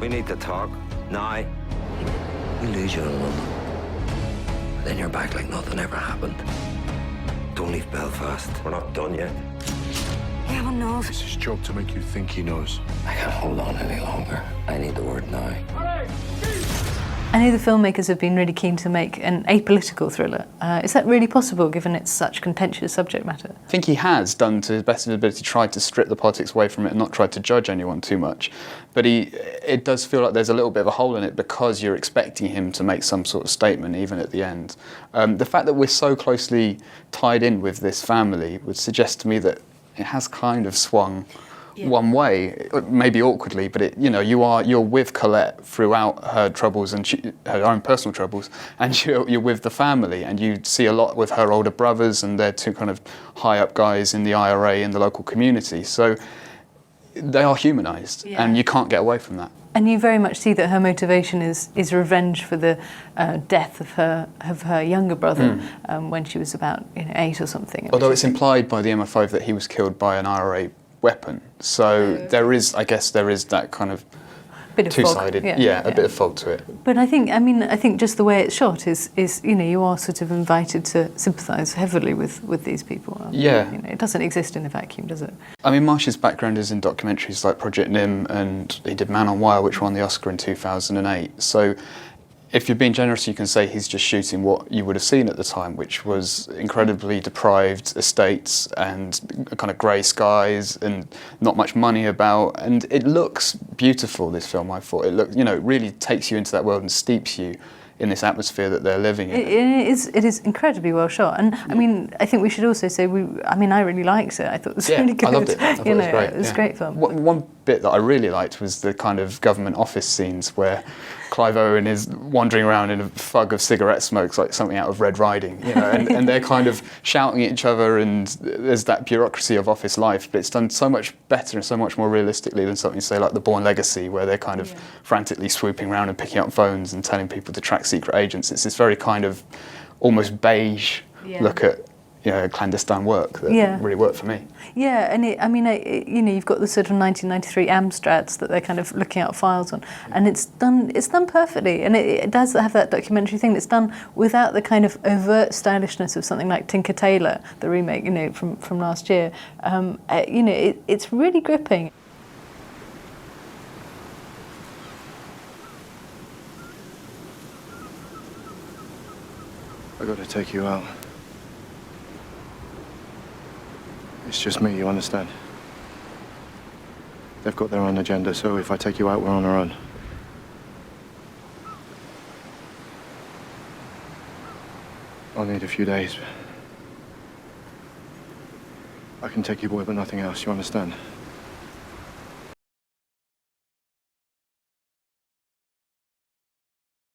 We need to talk. Now. We lose you in London. Then you're back like nothing ever happened. Don't leave Belfast. We're not done yet. Everyone knows. It's his job to make you think he knows. I can't hold on any longer. I need the word now. I know the filmmakers have been really keen to make an apolitical thriller. Is that really possible, given it's such contentious subject matter? I think he has done, to his best of his ability, tried to strip the politics away from it and not tried to judge anyone too much. But it does feel like there's a little bit of a hole in it because you're expecting him to make some sort of statement, even at the end. The fact that we're so closely tied in with this family would suggest to me that it has kind of swung one way, maybe awkwardly, but you're with Colette throughout her troubles and her own personal troubles, and you're with the family, and you see a lot with her older brothers, and they're two kind of high up guys in the IRA in the local community. So they are humanised, and you can't get away from that. And you very much see that her motivation is revenge for the death of her younger brother when she was about 8 or something. Although it's implied by the MI5 that he was killed by an IRA weapon, so there is that kind of two-sided, a bit of fog to it. But I think just the way it's shot is you are sort of invited to sympathise heavily with these people. It doesn't exist in a vacuum, does it? I mean, Marsh's background is in documentaries like Project Nim, and he did Man on Wire, which won the Oscar in 2008. So if you're being generous, you can say he's just shooting what you would have seen at the time, which was incredibly deprived estates and kind of grey skies and not much money about. And it looks beautiful, this film, I thought. It really takes you into that world and steeps you in this atmosphere that they're living in. It is incredibly well shot. And I mean, I think we should also say, I really liked it. I thought it was really good. I loved it. I thought it was great. It was a great film. One bit that I really liked was the kind of government office scenes where Clive Owen is wandering around in a fug of cigarette smokes like something out of Red Riding, and they're kind of shouting at each other, and there's that bureaucracy of office life, but it's done so much better and so much more realistically than something, say, like The Bourne Legacy, where they're kind of frantically swooping around and picking up phones and telling people to track secret agents. It's this very kind of almost beige look at clandestine work that really worked for me. Yeah, and you've got the sort of 1993 Amstrats that they're kind of looking at files on, and it's done perfectly, and it does have that documentary thing. It's done without the kind of overt stylishness of something like Tinker Tailor, the remake, from last year. It's really gripping. I got to take you out. It's just me, you understand? They've got their own agenda, so if I take you out, we're on our own. I'll need a few days. I can take you, boy, but nothing else, you understand?